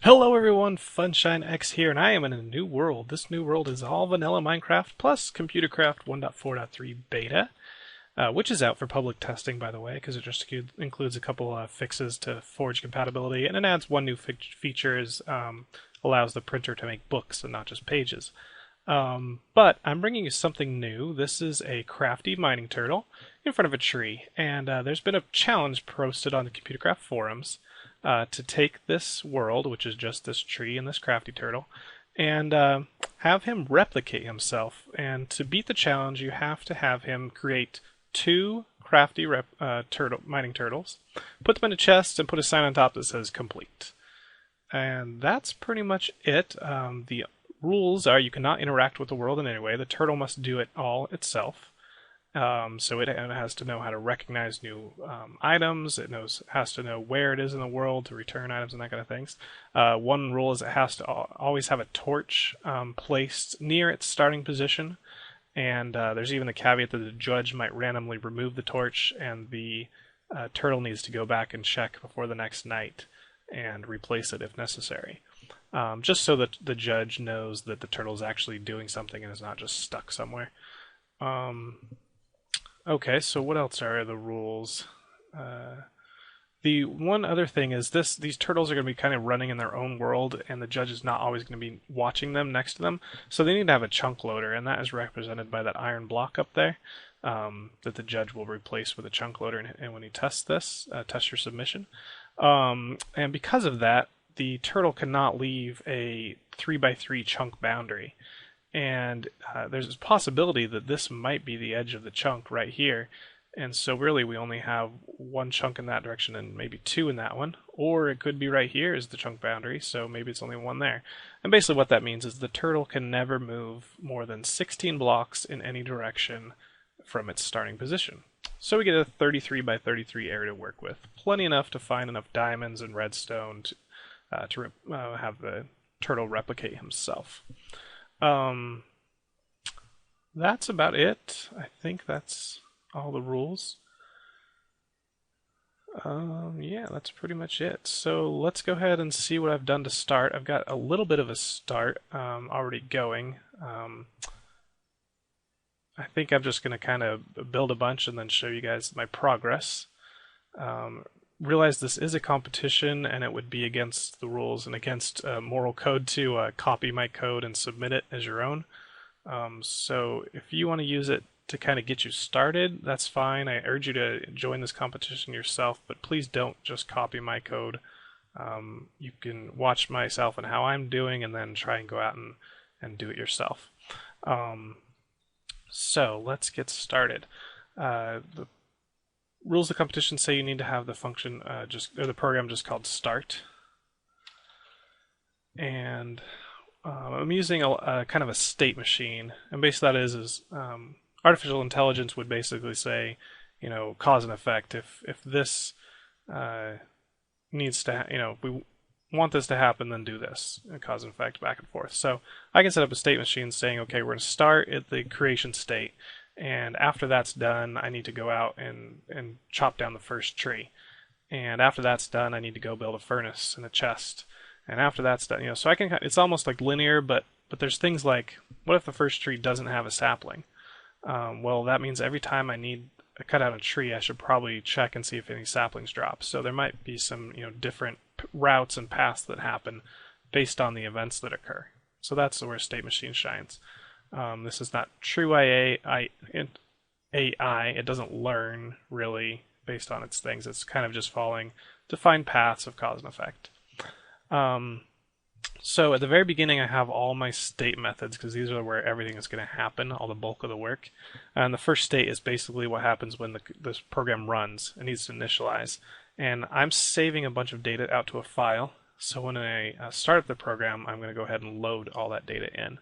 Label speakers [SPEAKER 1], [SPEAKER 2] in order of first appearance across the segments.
[SPEAKER 1] Hello everyone, funshineX here, and I am in a new world. This new world is all vanilla Minecraft plus ComputerCraft 1.4.3 beta, which is out for public testing, by the way, because it just includes a couple fixes to Forge compatibility, and it adds one new feature, allows the printer to make books and not just pages. But I'm bringing you something new. This is a crafty mining turtle in front of a tree, and there's been a challenge posted on the ComputerCraft forums to take this world, which is just this tree and this crafty turtle, and have him replicate himself. And to beat the challenge, you have to have him create two crafty mining turtles, put them in a chest, and put a sign on top that says complete. And that's pretty much it. The rules are you cannot interact with the world in any way. The turtle must do it all itself. So it has to know how to recognize new items. It has to know where it is in the world to return items and that kind of things. One rule is it has to always have a torch placed near its starting position. And there's even the caveat that the judge might randomly remove the torch, and the turtle needs to go back and check before the next night and replace it if necessary. Just so that the judge knows that the turtle is actually doing something and is not just stuck somewhere. Okay, so what else are the rules? The one other thing is these turtles are going to be kind of running in their own world, and the judge is not always going to be watching them next to them. So they need to have a chunk loader, and that is represented by that iron block up there that the judge will replace with a chunk loader and when he tests test your submission. And because of that, the turtle cannot leave a 3x3 chunk boundary. And there's a possibility that this might be the edge of the chunk right here. And so really we only have one chunk in that direction and maybe two in that one. Or it could be right here is the chunk boundary, so maybe it's only one there. And basically what that means is the turtle can never move more than 16 blocks in any direction from its starting position. So we get a 33 by 33 area to work with. Plenty enough to find enough diamonds and redstone to have the turtle replicate himself. That's about it. I think that's all the rules. Yeah, that's pretty much it. So let's go ahead and see what I've done to start. I've got a little bit of a start already going. I think I'm just going to kind of build a bunch and then show you guys my progress. Realize this is a competition and it would be against the rules and against moral code to copy my code and submit it as your own. So if you want to use it to kind of get you started, that's fine. I urge you to join this competition yourself, but please don't just copy my code. You can watch myself and how I'm doing and then try and go out and do it yourself. So let's get started. The rules of the competition say you need to have the function the program just called start. And I'm using a kind of a state machine, and basically that is artificial intelligence would basically say, cause and effect. If this needs to, if we want this to happen, then do this, cause and effect, back and forth. So I can set up a state machine saying, okay, we're going to start at the creation state, and after that's done, I need to go out and chop down the first tree, and after that's done, I need to go build a furnace and a chest. And after that's done, so I can. It's almost like linear, but there's things like, what if the first tree doesn't have a sapling? Well, that means every time I need to cut out a tree, I should probably check and see if any saplings drop. So there might be some, different routes and paths that happen based on the events that occur. So that's where state machine shines. This is not true AI. It doesn't learn really based on its things. It's kind of just following defined paths of cause and effect. So at the very beginning I have all my state methods because these are where everything is going to happen, all the bulk of the work. And the first state is basically what happens when this program runs. It needs to initialize. And I'm saving a bunch of data out to a file. So when I start up the program, I'm going to go ahead and load all that data in.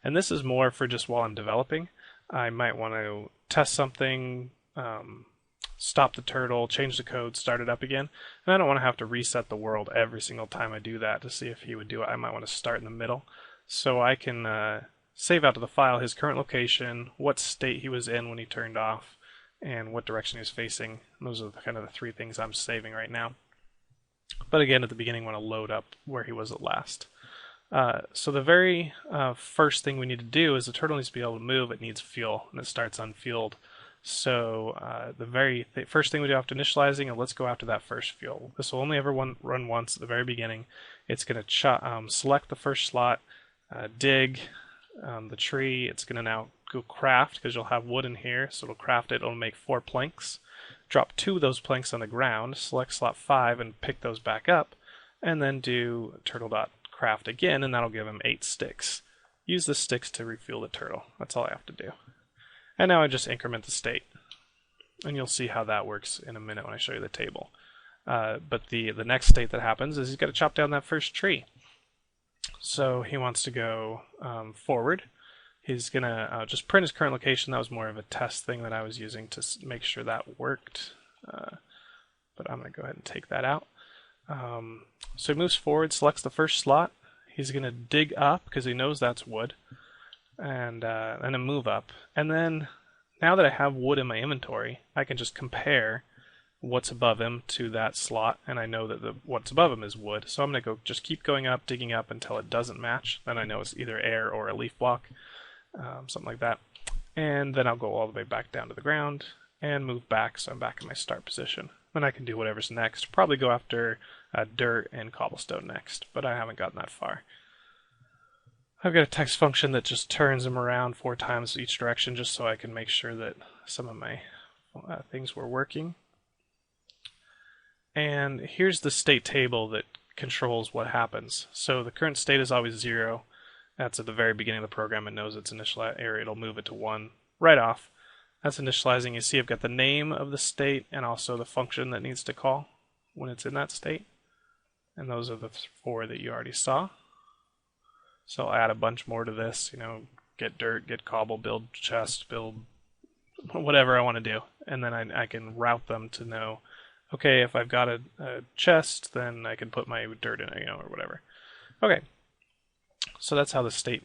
[SPEAKER 1] And this is more for just while I'm developing. I might want to test something, stop the turtle, change the code, start it up again. And I don't want to have to reset the world every single time I do that to see if he would do it. I might want to start in the middle. So I can save out to the file his current location, what state he was in when he turned off, and what direction he was facing. And those are kind of the three things I'm saving right now. But again, at the beginning, I want to load up where he was at last. So the very first thing we need to do is the turtle needs to be able to move. It needs fuel, and it starts unfueled. So the very first thing we do after initializing, and let's go after that first fuel. This will only ever run once at the very beginning. It's going to select the first slot, dig the tree. It's going to now go craft, because you'll have wood in here, so it'll craft it. It'll make 4 planks. Drop 2 of those planks on the ground, select slot 5 and pick those back up, and then do turtle.craft again, and that'll give him 8 sticks. Use the sticks to refuel the turtle. That's all I have to do. And now I just increment the state. And you'll see how that works in a minute when I show you the table. But the next state that happens is he's got to chop down that first tree. So he wants to go forward. He's going to just print his current location. That was more of a test thing that I was using to make sure that worked. But I'm going to go ahead and take that out. So he moves forward, selects the first slot. He's going to dig up because he knows that's wood. And then move up. And then, now that I have wood in my inventory, I can just compare what's above him to that slot, and I know that what's above him is wood. So I'm going to just keep going up, digging up until it doesn't match. Then I know it's either air or a leaf block, something like that. And then I'll go all the way back down to the ground and move back, so I'm back in my start position. Then I can do whatever's next. Probably go after dirt and cobblestone next, but I haven't gotten that far. I've got a text function that just turns them around 4 times each direction, just so I can make sure that some of my things were working. And here's the state table that controls what happens. So the current state is always 0. That's at the very beginning of the program. It knows its initial area. It'll move it to 1 right off. That's initializing. You see I've got the name of the state and also the function that needs to call when it's in that state. And those are the 4 that you already saw. So I'll add a bunch more to this, get dirt, get cobble, build chest, build whatever I want to do. And then I can route them to know, okay, if I've got a chest, then I can put my dirt in it, or whatever. Okay, so that's how the state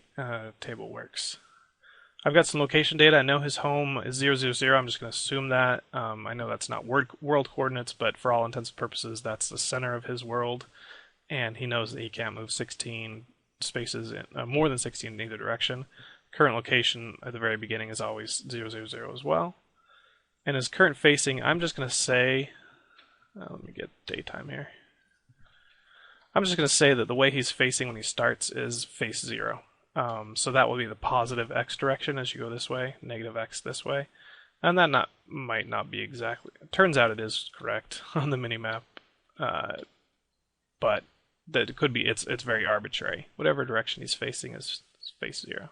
[SPEAKER 1] table works. I've got some location data. I know his home is 0, 0, 0. I'm just going to assume that. I know that's not world coordinates, but for all intents and purposes, that's the center of his world. And he knows that he can't move 16 spaces in, more than 16 in either direction. Current location at the very beginning is always 0, 0, 0 as well. And his current facing, I'm just going to say, let me get daytime here. I'm just going to say that the way he's facing when he starts is face 0. So that will be the positive x direction as you go this way, negative x this way. And that might not be exactly, it turns out it is correct on the minimap, but that it could be, it's very arbitrary. Whatever direction he's facing is face 0.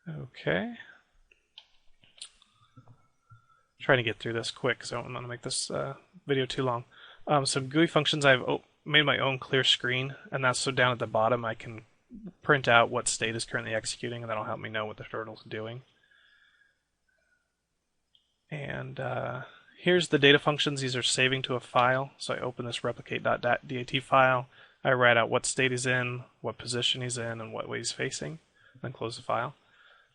[SPEAKER 1] Okay. Trying to get through this quick because I don't want to make this video too long. Some GUI functions, I've made my own clear screen, and that's so down at the bottom I can print out what state is currently executing, and that'll help me know what the turtle's doing. And here's the data functions. These are saving to a file. So I open this replicate.dat file. I write out what state he's in, what position he's in, and what way he's facing. Then close the file.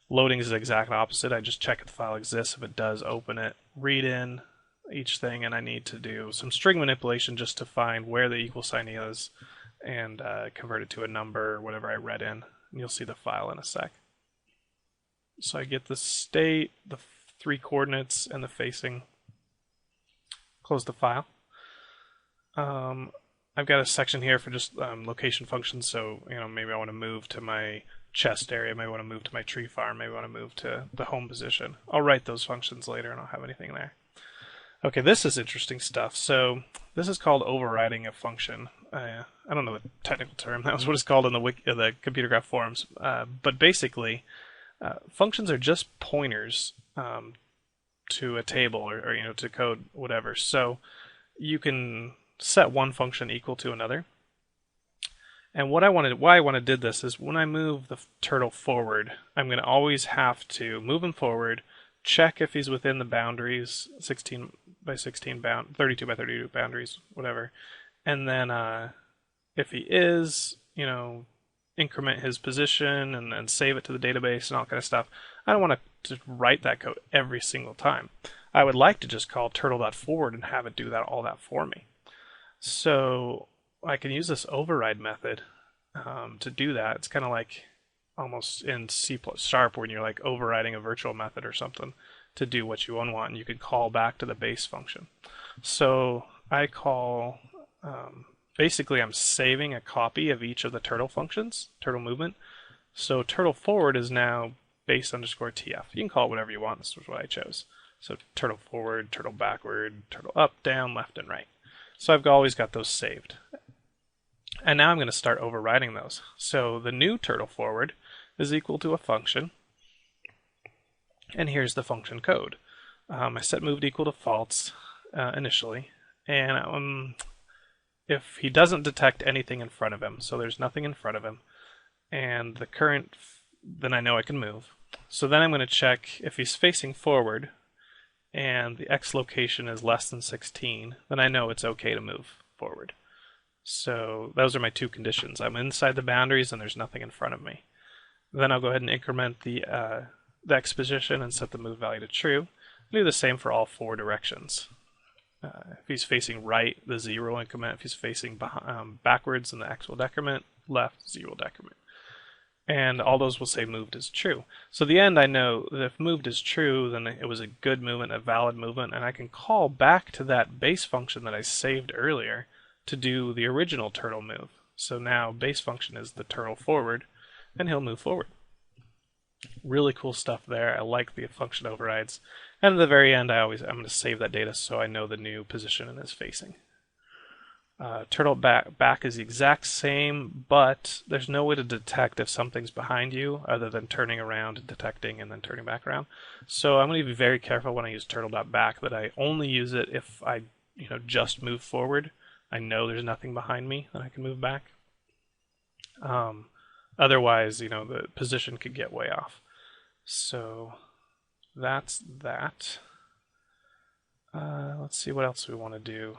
[SPEAKER 1] Loading is the exact opposite. I just check if the file exists. If it does, open it, read in each thing, and I need to do some string manipulation just to find where the equal sign is and convert it to a number or whatever I read in. And you'll see the file in a sec. So I get the state, the 3 coordinates, and the facing. Close the file. I've got a section here for just location functions, so maybe I want to move to my chest area, maybe I want to move to my tree farm, maybe I want to move to the home position. I'll write those functions later and I'll have anything there. Okay, this is interesting stuff. So this is called overriding a function. I don't know the technical term. That was what it's called in the ComputerCraft forums. But basically, functions are just pointers to a table or to code, whatever. So you can set one function equal to another. And why I did this is when I move the turtle forward, I'm going to always have to move him forward, check if he's within the boundaries, 16 by 16 32 by 32 boundaries, whatever. And then if he is, increment his position and then save it to the database and all kind of stuff. I don't want to write that code every single time. I would like to just call turtle.forward and have it do all that for me. So I can use this override method to do that. It's kind of like almost in C++ when you're like overriding a virtual method or something to do what you want, and you can call back to the base function. So I call, basically I'm saving a copy of each of the turtle functions, turtle movement. So turtle forward is now base underscore TF. You can call it whatever you want. This was what I chose. So turtle forward, turtle backward, turtle up, down, left, and right. So I've always got those saved. And now I'm going to start overriding those. So the new turtle forward is equal to a function. And here's the function code. I set moved equal to false initially. And if he doesn't detect anything in front of him, so there's nothing in front of him, and the current, then I know I can move. So then I'm going to check if he's facing forward and the X location is less than 16, then I know it's okay to move forward. So those are my two conditions. I'm inside the boundaries and there's nothing in front of me. Then I'll go ahead and increment the X position and set the move value to true. I'll do the same for all four directions. If he's facing right, the 0 will increment. If he's facing backwards, then the X will decrement. Left, 0 will decrement. And all those will say moved is true. So at the end, I know that if moved is true, then it was a good movement, a valid movement, and I can call back to that base function that I saved earlier to do the original turtle move. So now base function is the turtle forward, and he'll move forward. Really cool stuff there. I like the function overrides. And at the very end, I'm going to save that data so I know the new position it is facing. Turtle back is the exact same, but there's no way to detect if something's behind you other than turning around, detecting, and then turning back around. So I'm going to be very careful when I use turtle.back that I only use it if I just move forward. I know there's nothing behind me that I can move back. Otherwise, the position could get way off. So that's that. Let's see what else we want to do.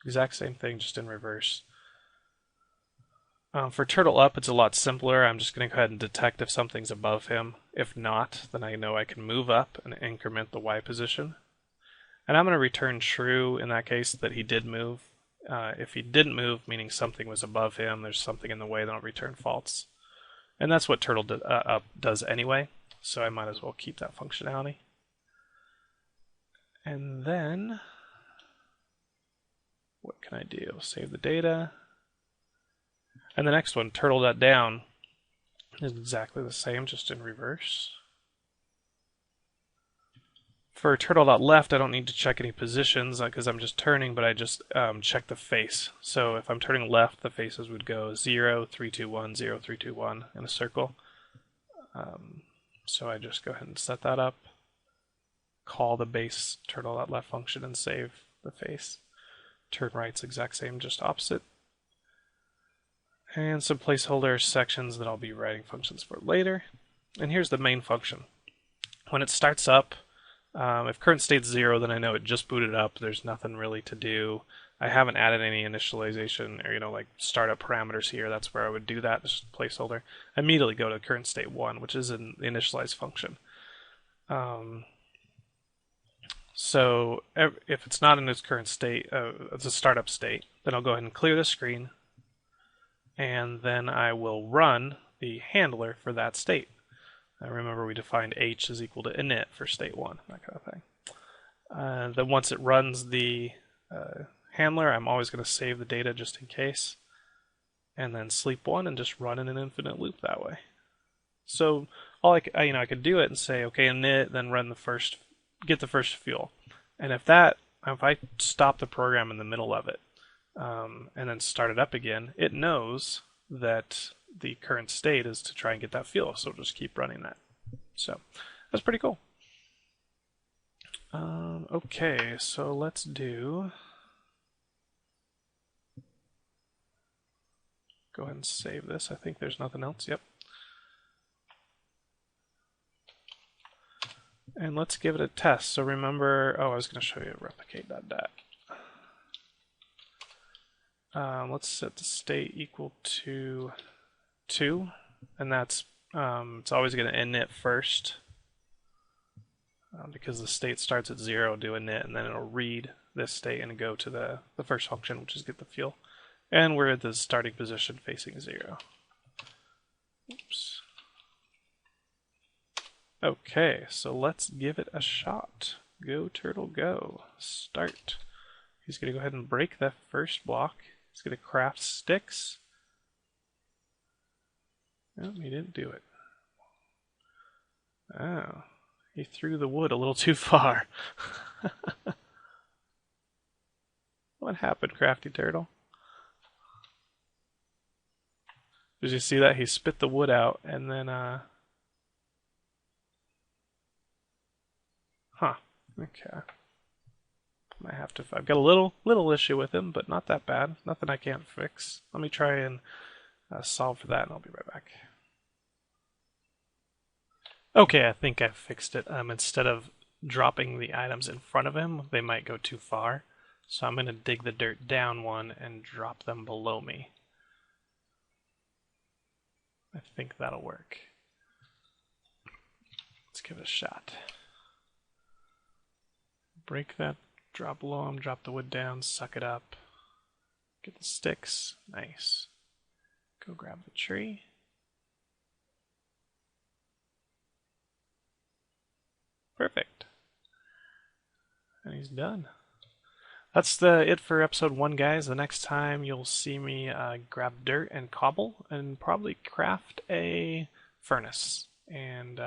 [SPEAKER 1] Exact same thing, just in reverse. For turtle up, it's a lot simpler. I'm just going to go ahead and detect if something's above him. If not, then I know I can move up and increment the Y position. And I'm going to return true in that case that he did move. If he didn't move, meaning something was above him, there's something in the way, then I'll return false. And that's what turtle up does anyway, so I might as well keep that functionality. And then what can I do? Save the data. And the next one, turtle.down, is exactly the same, just in reverse. For turtle.left, I don't need to check any positions because I'm just turning, but I just check the face. So if I'm turning left, the faces would go 0, 3, 2, 1, 0, 3, 2, 1 in a circle. So I just go ahead and set that up, call the base turtle.left function, and save the face. Turn right's exact same, just opposite. And some placeholder sections that I'll be writing functions for later. And here's the main function. When it starts up, if current state's 0, then I know it just booted up. There's nothing really to do. I haven't added any initialization or like startup parameters here. That's where I would do that. It's just a placeholder. I immediately go to current state 1, which is an initialize function. So if it's not in its current state, it's a startup state, then I'll go ahead and clear the screen, and then I will run the handler for that state. Remember, we defined h is equal to init for state 1, that kind of thing. Then once it runs the handler, I'm always going to save the data just in case, and then sleep 1 and just run in an infinite loop that way. So I could do it and say, okay, init, then run get the first fuel. And if I stop the program in the middle of it and then start it up again, it knows that the current state is to try and get that fuel, so just keep running that. So that's pretty cool. Okay, so let's go ahead and save this. I think there's nothing else. Yep. And let's give it a test. So remember, I was going to show you replicate.dat. Let's set the state equal to 2, and that's it's always going to init first. because the state starts at 0, do init, and then it'll read this state and go to the first function, which is get the fuel. And we're at the starting position facing 0. Oops. Okay, so let's give it a shot. Go turtle go. Start. He's going to go ahead and break that first block. He's going to craft sticks. No, he didn't do it. Oh, he threw the wood a little too far. What happened, Crafty Turtle? Did you see that? He spit the wood out and then, huh. Okay. Might have to. I've got a little issue with him, but not that bad. Nothing I can't fix. Let me try and solve for that, and I'll be right back. Okay, I think I fixed it. Instead of dropping the items in front of him, they might go too far. So I'm going to dig the dirt down one and drop them below me. I think that'll work. Let's give it a shot. Break that, drop below him, drop the wood down, suck it up. Get the sticks. Nice. Go grab the tree. Perfect. And he's done. That's it for episode 1, guys. The next time you'll see me grab dirt and cobble and probably craft a furnace. And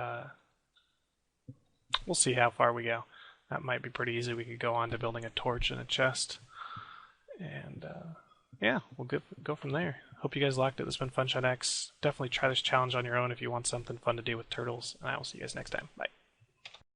[SPEAKER 1] we'll see how far we go. That might be pretty easy. We could go on to building a torch and a chest. And yeah, we'll go from there. Hope you guys liked it. This has been funshineX. Definitely try this challenge on your own if you want something fun to do with turtles. And I will see you guys next time. Bye.